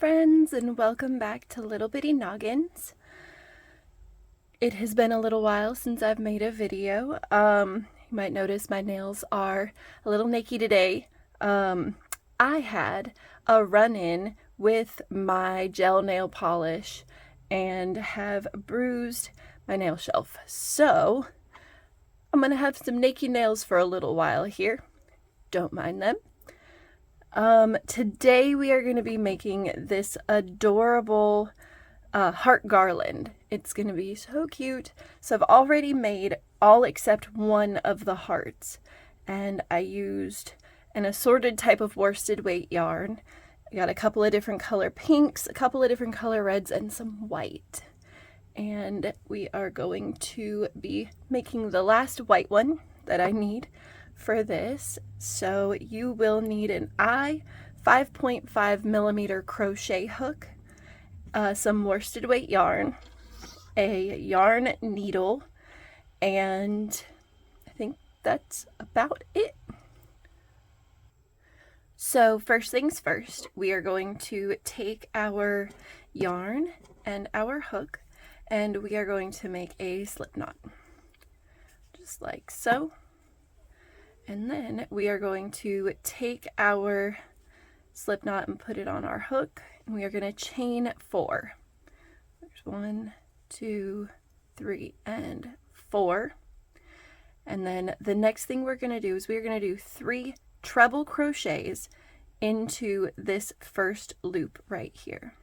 friends, and welcome back to Little Bitty Noggins. It has been a little while since I've made a video. You might notice my nails are a little naked today. I had a run-in with my gel nail polish and have bruised my nail shelf. So I'm gonna have some naked nails for a little while here. Don't mind them. Today we are going to be making this adorable heart garland. It's going to be so cute. So I've already made all except one of the hearts, and I used an assorted type of worsted weight yarn. I got a couple of different color pinks, a couple of different color reds, and some white. And we are going to be making the last white one that I need for this. So you will need an 5.5 millimeter crochet hook, some worsted weight yarn, a yarn needle, and I think that's about it. So first things first, we are going to take our yarn and our hook, and we are going to make a slip knot, just like so. And then we are going to take our slip knot and put it on our hook, and we are going to chain 4. There's 1, 2, 3, and 4. And then the next thing we're going to do is we're going to do 3 treble crochets into this first loop right here.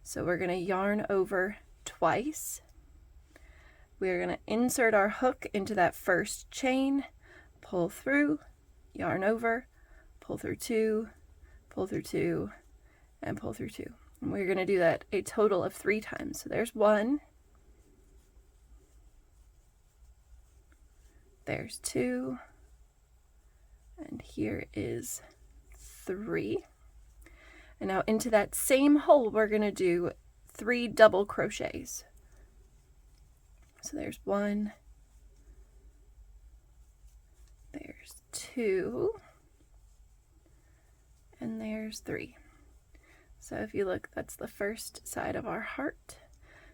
So we're going to yarn over twice. We're going to insert our hook into that first chain, pull through, yarn over, pull through 2, pull through 2, and pull through 2. And we're going to do that a total of 3 times. So there's 1, there's 2, and here is 3. And now into that same hole, we're going to do 3 double crochets. So there's 1, there's 2, and there's 3. So if you look, that's the first side of our heart.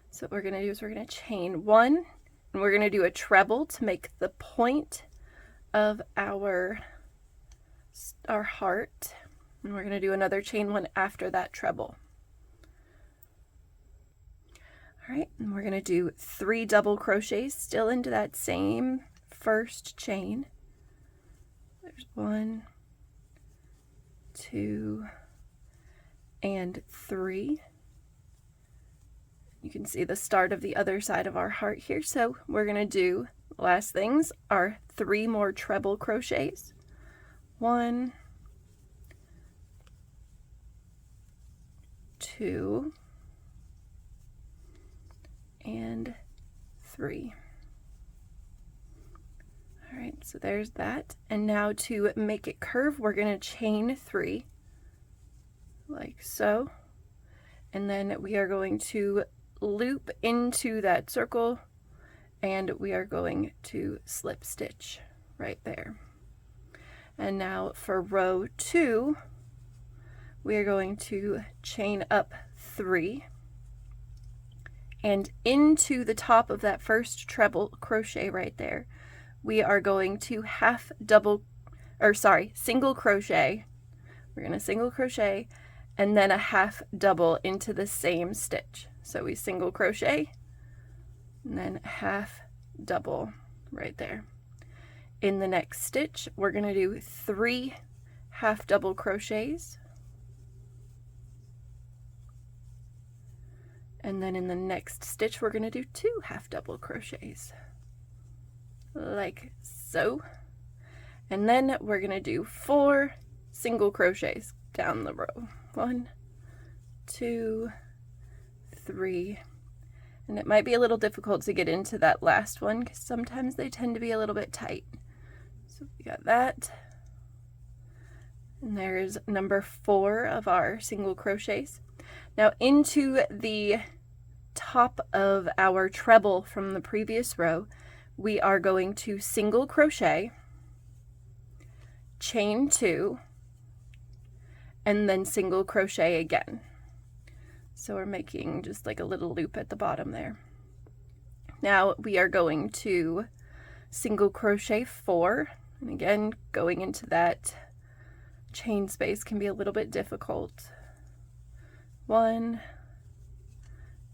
So what we're going to do is we're going to chain 1, and we're going to do a treble to make the point of our heart. And we're going to do another chain 1 after that treble. All right, and we're going to do 3 double crochets still into that same first chain. There's 1, 2, and 3. You can see the start of the other side of our heart here. So we're going to do, last things are 3 more treble crochets. 1, 2, and 3. All right, so there's that. And now to make it curve, we're going to chain 3, like so. And then we are going to loop into that circle, and we are going to slip stitch right there. And now for row 2, we are going to chain up 3, and into the top of that first treble crochet right there, we are going to single crochet. We're going to single crochet and then a half double into the same stitch. So we single crochet and then half double right there. In the next stitch, we're going to do 3 half double crochets. And then in the next stitch, we're going to do 2 half double crochets, like so. And then we're going to do 4 single crochets down the row. 1, 2, 3. And it might be a little difficult to get into that last one because sometimes they tend to be a little bit tight. So we got that. And there's number 4 of our single crochets. Now into the top of our treble from the previous row, we are going to single crochet, chain 2, and then single crochet again. So we're making just like a little loop at the bottom there. Now we are going to single crochet 4, and again, going into that chain space can be a little bit difficult. 1,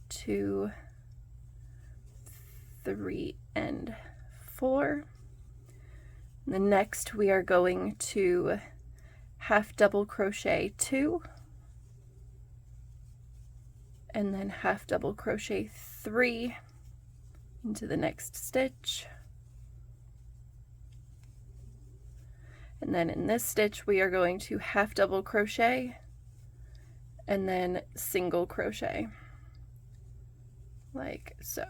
2, 3, and 4. And then next we are going to half double crochet 2, and then half double crochet 3 into the next stitch. And then in this stitch we are going to half double crochet and then single crochet like so.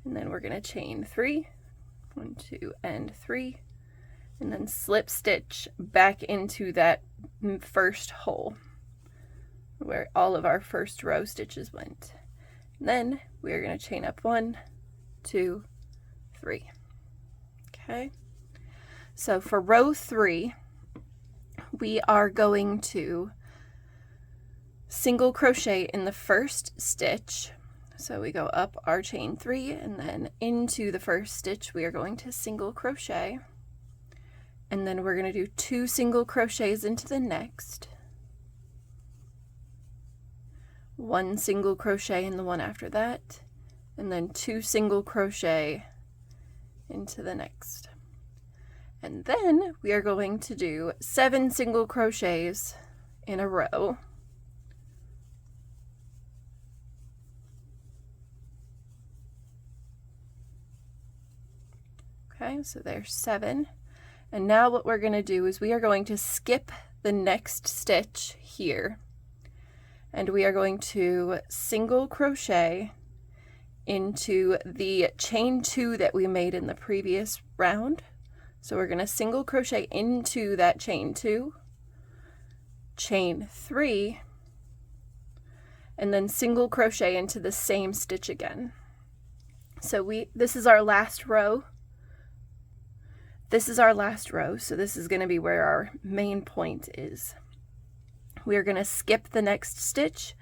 And then we're going to chain 3, 1, 2, and 3, and then slip stitch back into that first hole where all of our first row stitches went. And then we are going to chain up 1, 2, 3. Okay. So for row 3, we are going to single crochet in the first stitch. So we go up our chain 3, and then into the first stitch we are going to single crochet, and then we're going to do 2 single crochets into the next, 1 single crochet in the one after that, and then 2 single crochet into the next. And then we are going to do 7 single crochets in a row. Okay, so there's 7. And now what we're going to do is we are going to skip the next stitch here, and we are going to single crochet into the chain 2 that we made in the previous round. So we're going to single crochet into that chain 2, chain 3, and then single crochet into the same stitch again. So this is our last row. This is our last row, so this is going to be where our main point is. We are going to skip the next stitch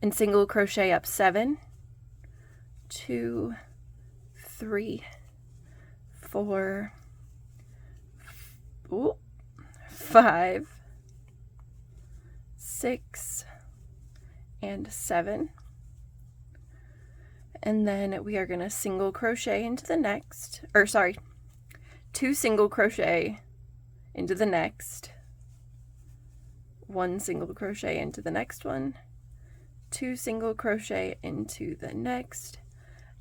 and single crochet up 7, 2, 3, 4, 5, 6, and 7. And then we are going to single crochet into the next, 2 single crochet into the next, 1 single crochet into the next one, 2 single crochet into the next,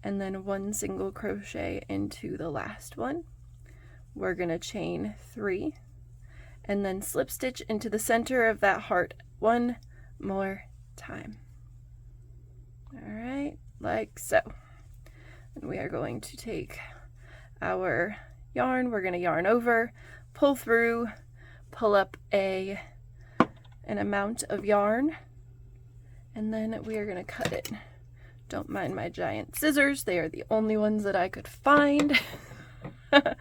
and then 1 single crochet into the last one. We're going to chain 3 and then slip stitch into the center of that heart 1 more time. All right, like so. And we are going to take our yarn, we're going to yarn over, pull through, pull up an amount of yarn, and then we are going to cut it. Don't mind my giant scissors, they are the only ones that I could find. And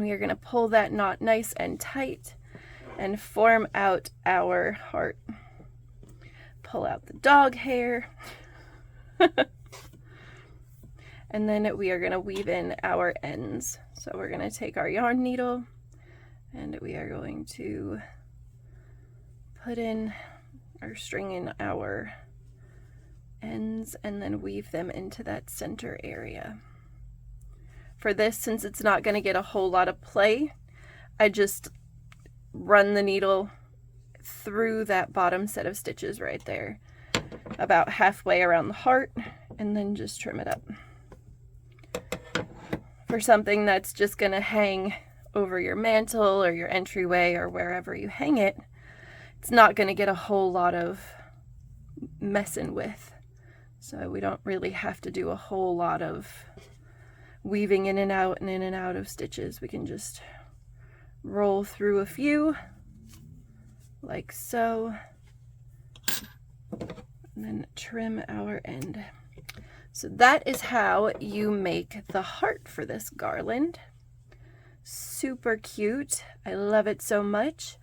we are going to pull that knot nice and tight and form out our heart. Pull out the dog hair. And then we are going to weave in our ends. So we're going to take our yarn needle and we are going to put in or string in our ends and then weave them into that center area. For this, since it's not going to get a whole lot of play, I just run the needle through that bottom set of stitches right there, about halfway around the heart, and then just trim it up. For something that's just going to hang over your mantle or your entryway or wherever you hang it, it's not going to get a whole lot of messing with. So we don't really have to do a whole lot of weaving in and out and in and out of stitches. We can just roll through a few like so, and then trim our end. So that is how you make the heart for this garland. Super cute. I love it so much.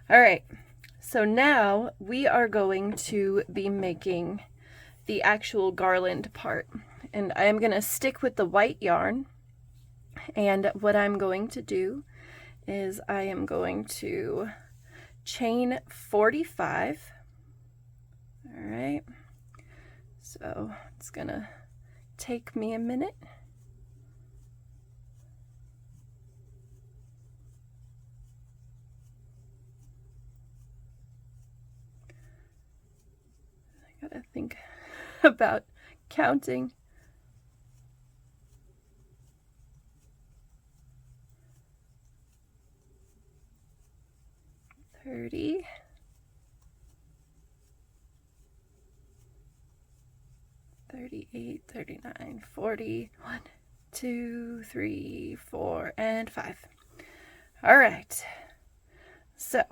All right, So now we are going to be making the actual garland part, and I am going to stick with the white yarn, and what I'm going to do is I am going to chain 45. All right, so it's gonna take me a minute. I gotta think about counting. 30. 38, 39, 40, 1, 2, 3, 4, and 5. All right, so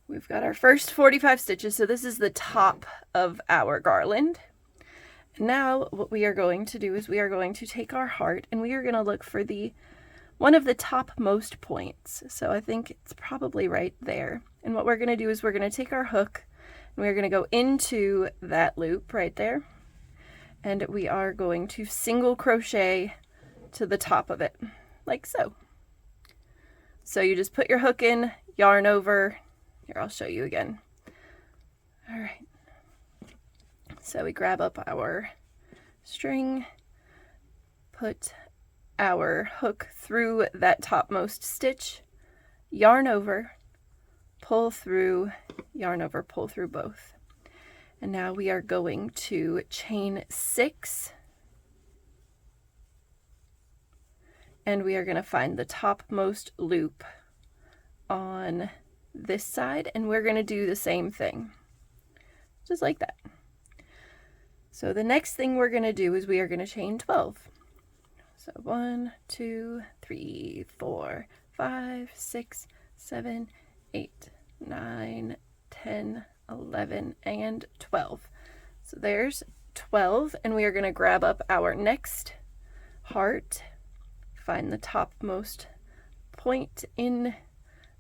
we've got our first 45 stitches, so this is the top of our garland. Now what we are going to do is we are going to take our heart and we are going to look for one of the topmost points. So I think it's probably right there. And what we're going to do is we're going to take our hook and we're going to go into that loop right there. And we are going to single crochet to the top of it, like so. So you just put your hook in, yarn over. Here, I'll show you again. All right. So we grab up our string, put our hook through that topmost stitch, yarn over, pull through, yarn over, pull through both. And now we are going to chain 6, and we are going to find the topmost loop on this side, and we're going to do the same thing, just like that. So the next thing we're going to do is we are going to chain 12. So 1, 2, 3, 4, 5, 6, 7, 8, 9, 10, 11, and 12. So there's 12, and we are going to grab up our next heart, find the topmost point in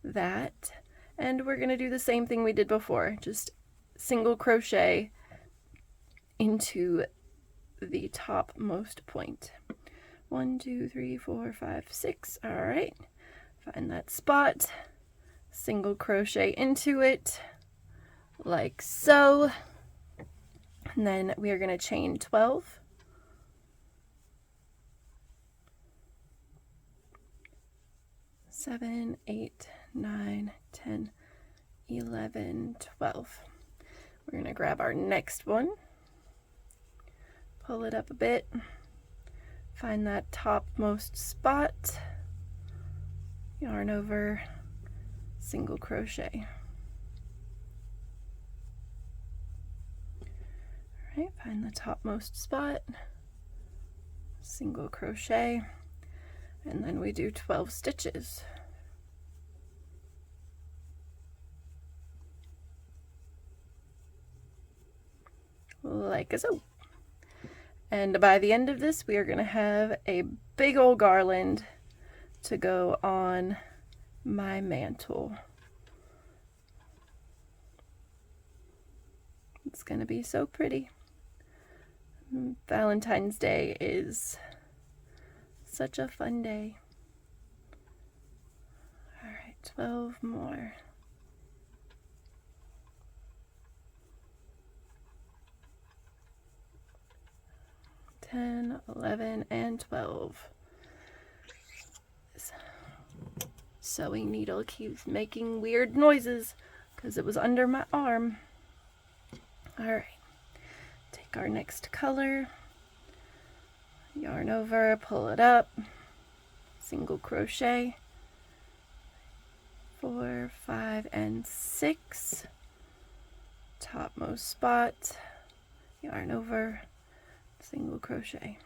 that, and we're going to do the same thing we did before, just single crochet into the topmost point. 1, 2, 3, 4, 5, 6. All right, find that spot, single crochet into it, like so, and then we are going to chain 12, seven, 8, 9, 10, 11, 12. We're going to grab our next one, pull it up a bit, find that topmost spot, yarn over, single crochet. All right, find the topmost spot, single crochet, and then we do 12 stitches. Like so. And by the end of this, we are going to have a big old garland to go on my mantle. It's going to be so pretty. Valentine's Day is such a fun day. All right, 12 more. $10, $11, and $12. This sewing needle keeps making weird noises because it was under my arm. All right, take our next color, yarn over, pull it up, single crochet, 4, 5, and 6, topmost spot, yarn over, single crochet.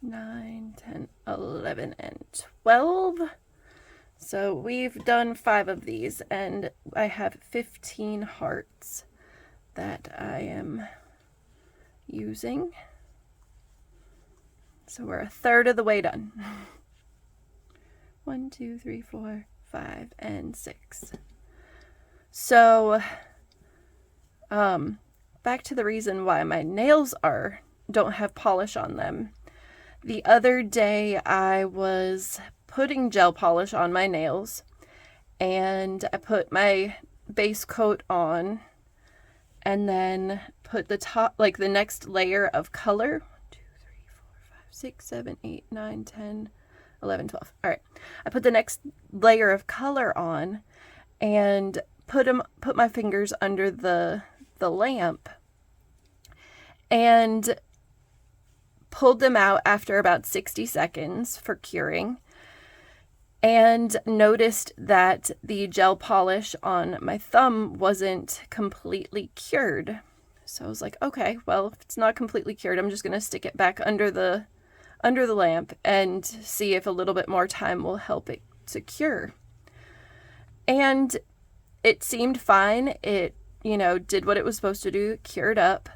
Nine, 10, 11, and 12. So we've done 5 of these, and I have 15 hearts that I am using. So we're a third of the way done. 1, 2, 3, 4, 5, and 6. So, back to the reason why my nails don't have polish on them. The other day I was putting gel polish on my nails, and I put my base coat on and then put the top, like the next layer of color. 1, 2, 3, 4, 5, 6, 7, 8, 9, 10, 11, 12. All right. I put the next layer of color on and put my fingers under the lamp and pulled them out after about 60 seconds for curing, and noticed that the gel polish on my thumb wasn't completely cured. So I was like, okay, well, if it's not completely cured, I'm just going to stick it back under the lamp and see if a little bit more time will help it to cure. And it seemed fine. It, did what it was supposed to do, cured up.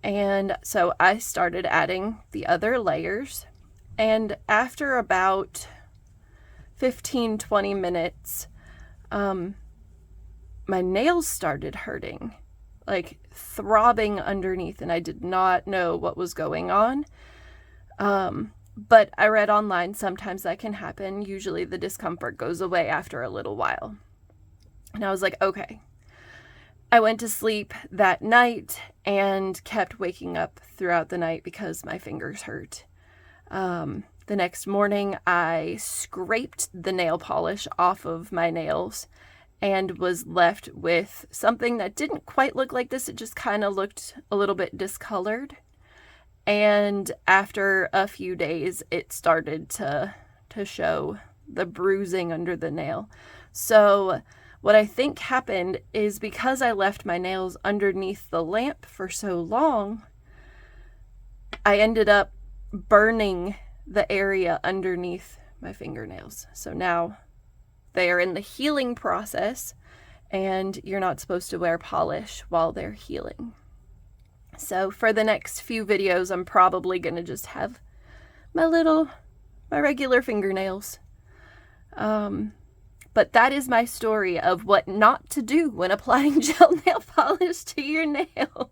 And so I started adding the other layers. And after about 15-20 minutes, my nails started hurting, like throbbing underneath, and I did not know what was going on. But I read online sometimes that can happen. Usually the discomfort goes away after a little while. And I was like, okay. I went to sleep that night and kept waking up throughout the night because my fingers hurt. The next morning, I scraped the nail polish off of my nails and was left with something that didn't quite look like this. It just kind of looked a little bit discolored. And after a few days, it started to show the bruising under the nail. So what I think happened is because I left my nails underneath the lamp for so long, I ended up burning the area underneath my fingernails. So now they are in the healing process, and you're not supposed to wear polish while they're healing. So for the next few videos, I'm probably going to just have my regular fingernails. But that is my story of what not to do when applying gel nail polish to your nails.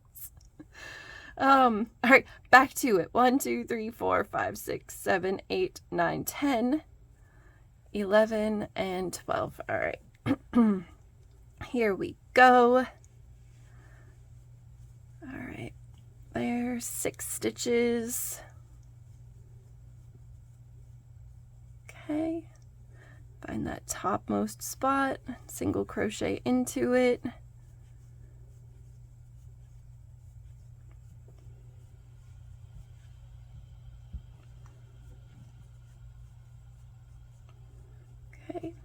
All right, back to it. 1, 2, 3, 4, 5, 6, 7, 8, 9, 10, 11, and 12. All right. Here we go. All right. There's 6 stitches. Okay. Find that topmost spot, single crochet into it. Okay,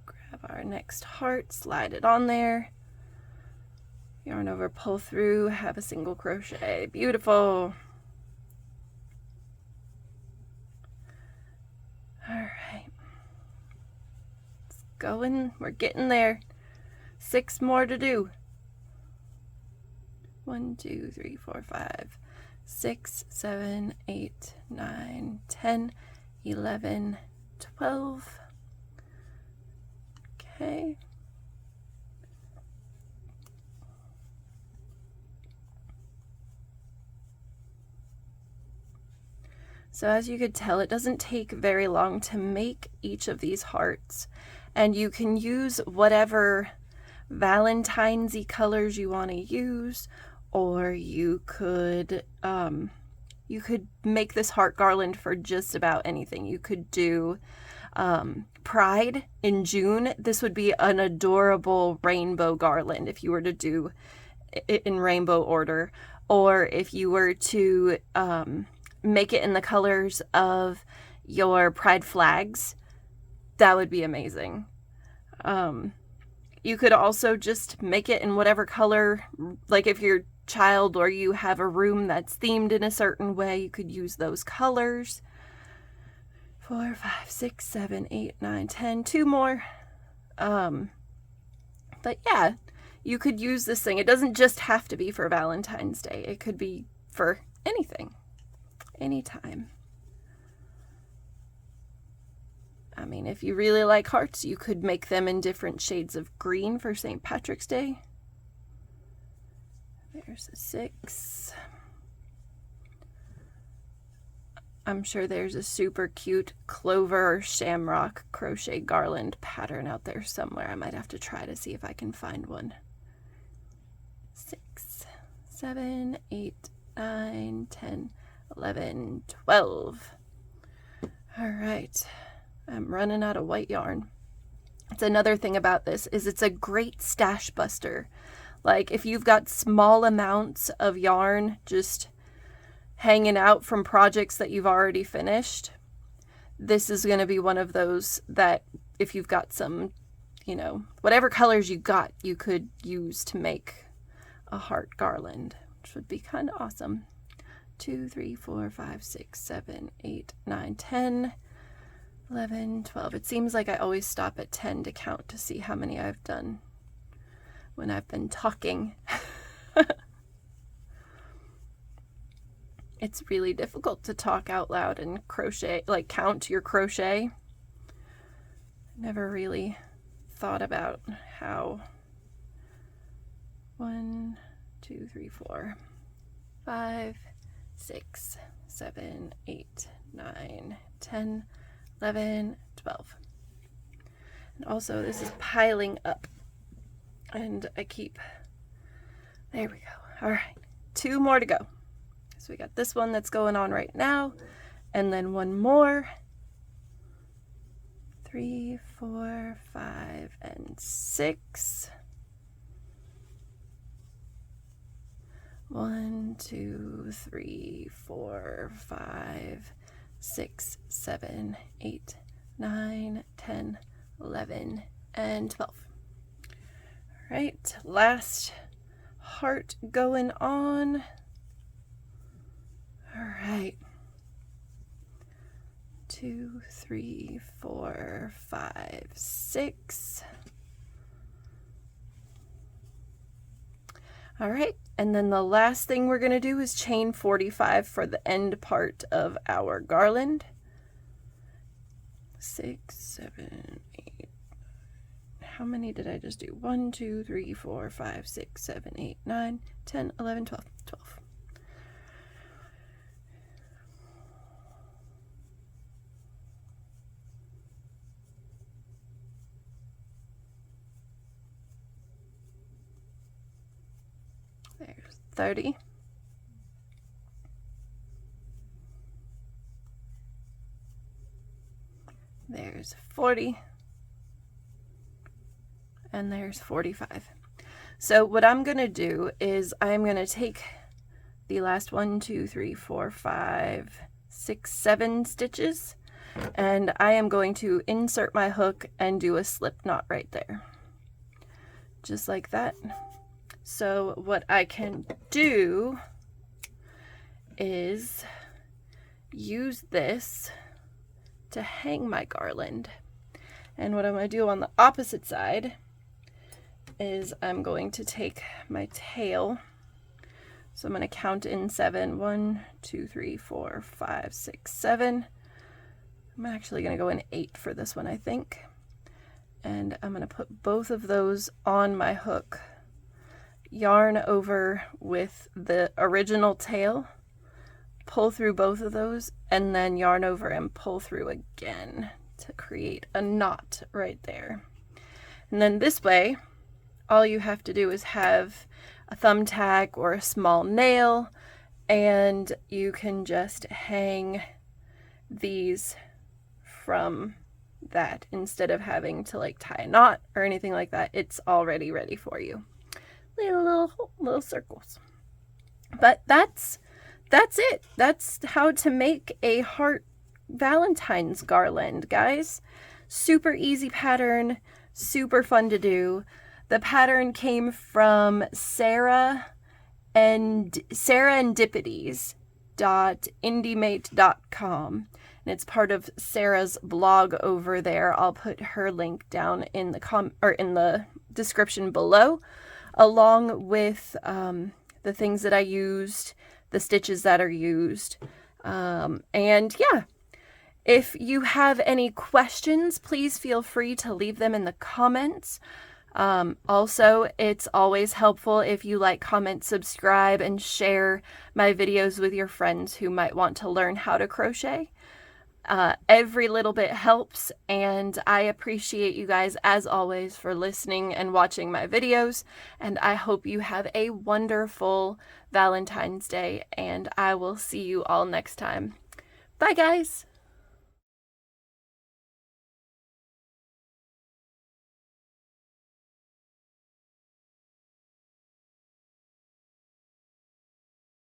grab our next heart, slide it on there. Yarn over, pull through, have a single crochet. Beautiful. All right. It's going. We're getting there. 6 more to do. 1, 2, 3, 4, 5, 6, 7, 8, 9, 10, 11, 12. Okay. So as you could tell, it doesn't take very long to make each of these hearts, and you can use whatever Valentines-y colors you want to use, or you could make this heart garland for just about anything. You could do Pride in June. This would be an adorable rainbow garland if you were to do it in rainbow order, or if you were to make it in the colors of your pride flags. That would be amazing. You could also just make it in whatever color, like if your child or you have a room that's themed in a certain way, you could use those colors. 4, 5, 6, 7, 8, 9, 10, 2 more. But yeah, you could use this thing. It doesn't just have to be for Valentine's Day. It could be for anything, anytime. I mean, if you really like hearts, you could make them in different shades of green for St. Patrick's Day. There's a 6. I'm sure there's a super cute clover or shamrock crochet garland pattern out there somewhere. I might have to try to see if I can find one. 6, 7, 8, 9, 10, 11, 12. All right, I'm running out of white yarn. It's another thing about this is it's a great stash buster. Like if you've got small amounts of yarn just hanging out from projects that you've already finished, this is going to be one of those that if you've got some, you know, whatever colors you got, you could use to make a heart garland, which would be kind of awesome. 2, 3, 4, 5, 6, 7, 8, 9, 10, 11, 12. It seems like I always stop at 10 to count to see how many I've done when I've been talking. It's really difficult to talk out loud and crochet, like count your crochet. Never really thought about how 1, 2, 3, 4, 5, 6, 7, 8, 9, 10, 11, 12. And also this is piling up and I keep, there we go. All right, 2 more to go. So we got this one that's going on right now, and then 1 more. 3, 4, 5, and 6. 1, 2, 3, 4, 5, 6, 7, 8, 9, 10, 11, and 12. All right, last heart going on. All right. 2, 3, 4, 5, 6. All right, and then the last thing we're going to do is chain 45 for the end part of our garland. 6, 7, 8. How many did I just do? 1, 2, 3, 4, 5, 6, 7, 8, 9, 10, 11, 12. 12. There's 30. There's 40. And there's 45. So what I'm going to do is I'm going to take the last 1, 2, 3, 4, 5, 6, 7 stitches, and I am going to insert my hook and do a slip knot right there. Just like that. So what I can do is use this to hang my garland. And what I'm going to do on the opposite side is I'm going to take my tail. So I'm going to count in 7. 1, 2, 3, 4, 5, 6, 7. I'm actually going to go in 8 for this one, I think. And I'm going to put both of those on my hook. Yarn over with the original tail, pull through both of those, and then yarn over and pull through again to create a knot right there. And then this way, all you have to do is have a thumbtack or a small nail, and you can just hang these from that instead of having to like tie a knot or anything like that. It's already ready for you. Little circles. But that's it. That's how to make a heart Valentine's garland, guys. Super easy pattern, super fun to do. The pattern came from Sarah and serendipitys.indiemate.com, and it's part of Sarah's blog over there. I'll put her link down in the description below, along with the things that I used, the stitches that are used, and yeah, If you have any questions, please feel free to leave them in the comments. Also, it's always helpful if you like, comment, subscribe, and share my videos with your friends who might want to learn how to crochet. Every little bit helps, and I appreciate you guys as always for listening and watching my videos, and I hope you have a wonderful Valentine's Day, and I will see you all next time. Bye guys!